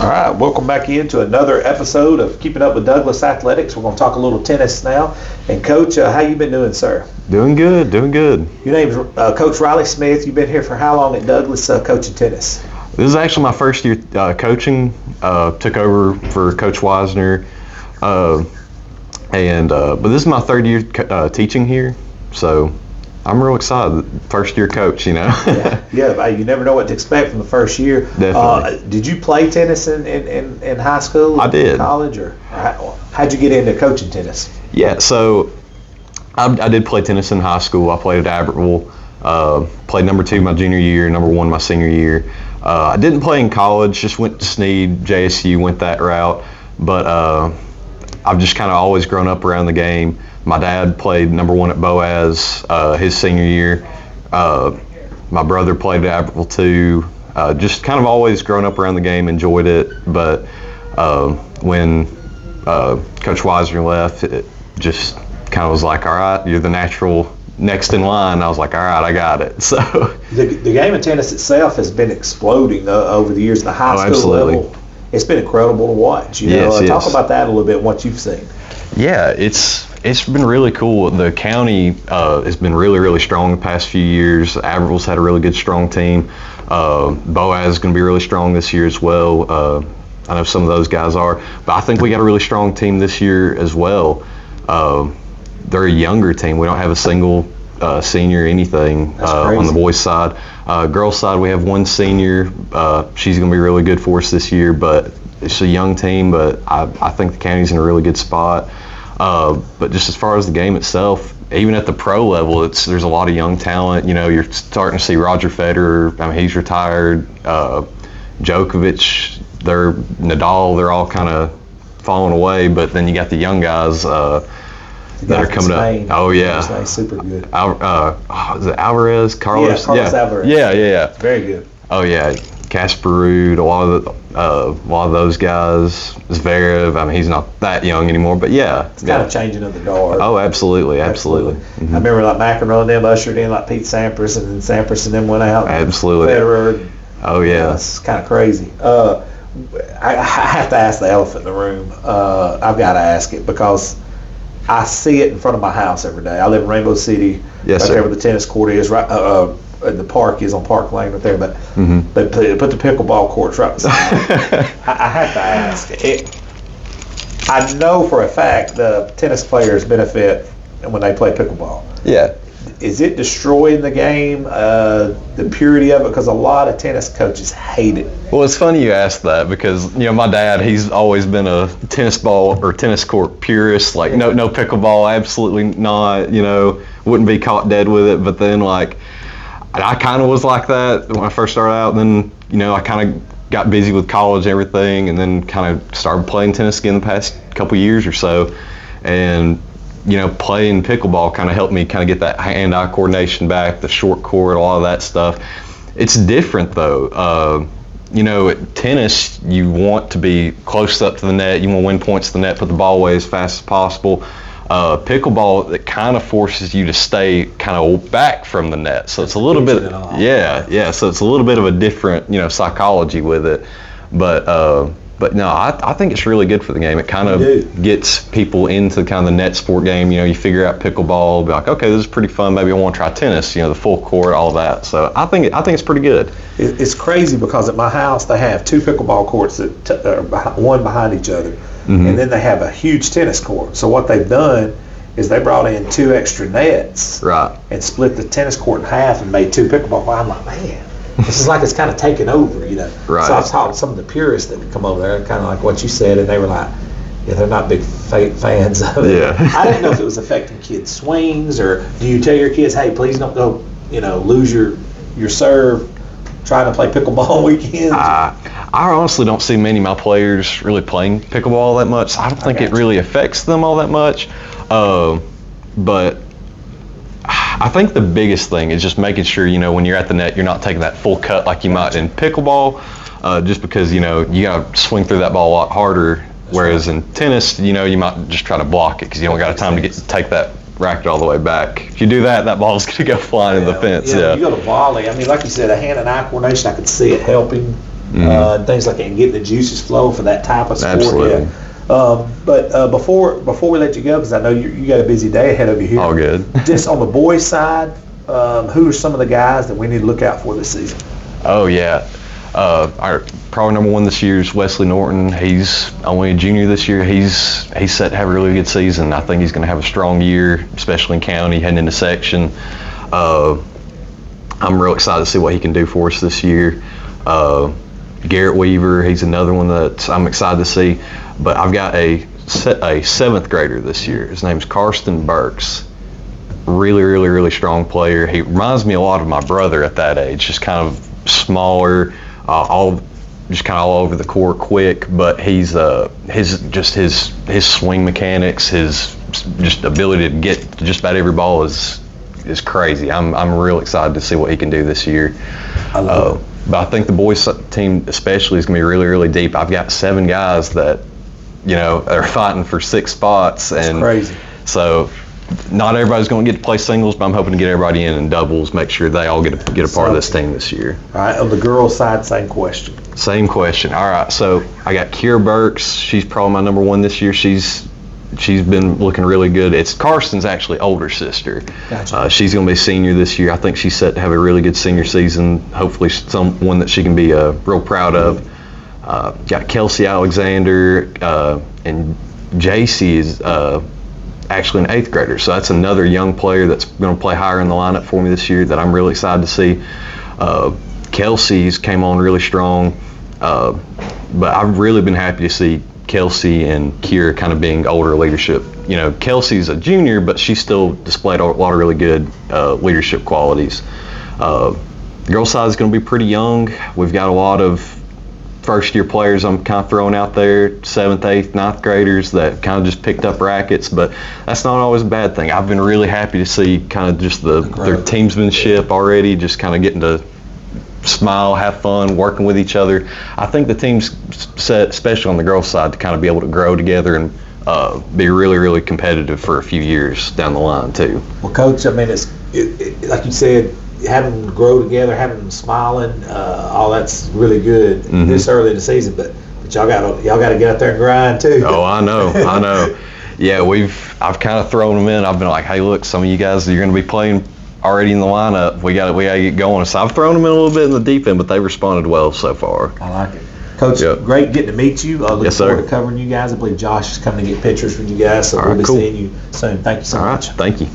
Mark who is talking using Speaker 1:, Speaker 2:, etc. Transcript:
Speaker 1: All right, welcome back into another episode of Keeping Up with Douglas Athletics. We're going to talk a little tennis now. And Coach, how you been doing, sir?
Speaker 2: Doing good.
Speaker 1: Your name's Coach Riley Smith. You've been here for how long at Douglas coaching tennis?
Speaker 2: This is actually my first year coaching. Took over for Coach Wisner, but this is my third year teaching here, so I'm real excited. First year coach, you know.
Speaker 1: yeah. You never know what to expect from the first year.
Speaker 2: Definitely.
Speaker 1: Did you play tennis in high school?
Speaker 2: I did.
Speaker 1: College, or how'd you get into coaching tennis?
Speaker 2: Yeah, so I did play tennis in high school. I played at Abertville. Played number 2 my junior year, number 1 my senior year. I didn't play in college. Just went to Snead, JSU, went that route. But I've just kind of always grown up around the game. My dad played number 1 at Boaz his senior year. My brother played at Abertville too. Just kind of always grown up around the game, enjoyed it. But when Coach Wisner left, it just kind of was like, all right, you're the natural next in line. I was like, all right, I got it. So
Speaker 1: the game of tennis itself has been exploding over the years. The high school
Speaker 2: absolutely.
Speaker 1: level, it's been incredible to watch. Talk about that a little bit. What you've seen.
Speaker 2: Yeah, it's been really cool. The county has been really strong the past few years. Abertville's had a really good, strong team. Boaz is going to be really strong this year as well. I know some of those guys are, but I think we got a really strong team this year as well. They're a younger team. We don't have a single senior anything on the boys' side. Girls' side, we have 1 senior. She's going to be really good for us this year, but it's a young team, but I think the county's in a really good spot. But just as far as the game itself, even at the pro level, there's a lot of young talent. You know, you're starting to see Roger Federer. I mean, he's retired. Djokovic, Nadal, they're all kind of falling away. But then you got the young guys that are coming up. Oh yeah,
Speaker 1: Spain, super good.
Speaker 2: Is it Alvarez? Carlos?
Speaker 1: Yeah, Carlos Alvarez.
Speaker 2: Yeah.
Speaker 1: Very good.
Speaker 2: Oh yeah, Casper Ruud, a lot of those guys. Zverev, I mean, he's not that young anymore, but yeah.
Speaker 1: It's kind of changing of the guard.
Speaker 2: Oh, absolutely. Mm-hmm.
Speaker 1: I remember like McEnroe and them ushered in like Pete Sampras, and then Sampras and them went out.
Speaker 2: Absolutely.
Speaker 1: Federer.
Speaker 2: Oh yeah.
Speaker 1: It's kind of crazy. I have to ask the elephant in the room. I've got to ask it because I see it in front of my house every day. I live in Rainbow City,
Speaker 2: yes,
Speaker 1: right
Speaker 2: sir.
Speaker 1: there where the tennis court is, right. The park is on Park Lane right there, but they put the pickleball courts right beside it. I have to ask. I know for a fact the tennis players benefit when they play pickleball.
Speaker 2: Yeah.
Speaker 1: Is it destroying the game, the purity of it? Because a lot of tennis coaches hate it.
Speaker 2: Well, it's funny you ask that because, you know, my dad, he's always been a tennis ball or tennis court purist. Like, no pickleball, absolutely not, you know, wouldn't be caught dead with it. But then, like, I kind of was like that when I first started out. And then, you know, I kind of got busy with college and everything, and then kind of started playing tennis again the past couple years or so. And, you know, playing pickleball kind of helped me kind of get that hand-eye coordination back, the short court, a lot of that stuff. It's different, though. You know, at tennis, you want to be close up to the net. You want to win points to the net, put the ball away as fast as possible. Pickleball, it kind of forces you to stay kind of back from the net. So it's a little bit, so it's a little bit of a different, you know, psychology with it. But no, I think it's really good for the game. It kind of gets people into kind of the net sport game. You know, you figure out pickleball, be like, okay, this is pretty fun. Maybe I want to try tennis. You know, the full court, all that. So I think it's pretty good.
Speaker 1: It's crazy because at my house they have 2 pickleball courts that are one behind each other, and then they have a huge tennis court. So what they've done is they brought in 2 extra nets,
Speaker 2: right,
Speaker 1: and split the tennis court in half and made 2 pickleball. I'm like, man. This is like it's kind of taken over, you know.
Speaker 2: Right.
Speaker 1: So I've talked to some of the purists that would come over there, kind of like what you said, and they were like, yeah, they're not big fans of it.
Speaker 2: Yeah.
Speaker 1: I didn't know if it was affecting kids' swings, or do you tell your kids, hey, please don't go, you know, lose your serve trying to play pickleball weekends?
Speaker 2: I honestly don't see many of my players really playing pickleball that much. I don't think it really affects them all that much. But I think the biggest thing is just making sure, you know, when you're at the net, you're not taking that full cut like you might in pickleball, just because, you know, you got to swing through that ball a lot harder. Whereas in tennis, you know, you might just try to block it because you don't got time to take that racket all the way back. If you do that, that ball's going to go flying in the fence.
Speaker 1: You go to volley. I mean, like you said, a hand and eye coordination, I could see it helping and things like that, and getting the juices flow for that type of sport.
Speaker 2: Absolutely.
Speaker 1: But before we let you go, because I know you got a busy day ahead of you here.
Speaker 2: All good.
Speaker 1: Just on the boys' side, who are some of the guys that we need to look out for this season?
Speaker 2: Oh yeah, our probably number one this year is Wesley Norton. He's only a junior this year. He's set to have a really good season. I think he's going to have a strong year, especially in county, heading into section. I'm real excited to see what he can do for us this year. Garrett Weaver, he's another one that I'm excited to see. But I've got a seventh grader this year. His name's Karsten Burks. Really strong player. He reminds me a lot of my brother at that age. Just kind of smaller, just kind of all over the court, quick. But he's his swing mechanics, his just ability to get to just about every ball is crazy. I'm real excited to see what he can do this year. But I think the boys team especially is going to be really deep. I've got 7 guys that are fighting for 6 spots, and
Speaker 1: that's crazy.
Speaker 2: So not everybody's going to get to play singles, but I'm hoping to get everybody in doubles, make sure they all get a part of this team this year.
Speaker 1: All right, on the girls' side, same question.
Speaker 2: Same question. All right, so I got Kira Burks. She's probably my number one this year. She's been looking really good. It's Karsten's actually older sister.
Speaker 1: Gotcha.
Speaker 2: She's going to be a senior this year. I think she's set to have a really good senior season. Hopefully, someone that she can be real proud of. Got Kelsey Alexander, and JC is actually an 8th grader. So that's another young player that's going to play higher in the lineup for me this year that I'm really excited to see. Kelsey's came on really strong, but I've really been happy to see Kelsey and Kira kind of being older leadership. Kelsey's a junior, but she still displayed a lot of really good leadership qualities. The girls' side is going to be pretty young. We've got a lot of first-year players I'm kind of throwing out there, 7th, 8th, 9th graders that kind of just picked up rackets, but that's not always a bad thing. I've been really happy to see kind of just their teamsmanship already, just kind of getting to smile, have fun, working with each other. I think the team's set, especially on the girls' side, to kind of be able to grow together and be really competitive for a few years down the line too.
Speaker 1: Well, Coach, I mean, it's like you said, having them grow together, having them smiling, all that's really good this early in the season. But y'all got to get out there and grind too.
Speaker 2: Oh, I know. Yeah, I've kind of thrown them in. I've been like, hey, look, some of you guys, you're going to be playing already in the lineup. We got to get going. So I've thrown them in a little bit in the deep end, but they responded well so far.
Speaker 1: I like it. Coach, great getting to meet you. Looking forward to covering you guys. I believe Josh is coming to get pictures with you guys, so we'll be seeing you soon. Thank you so much.
Speaker 2: All right, thank you.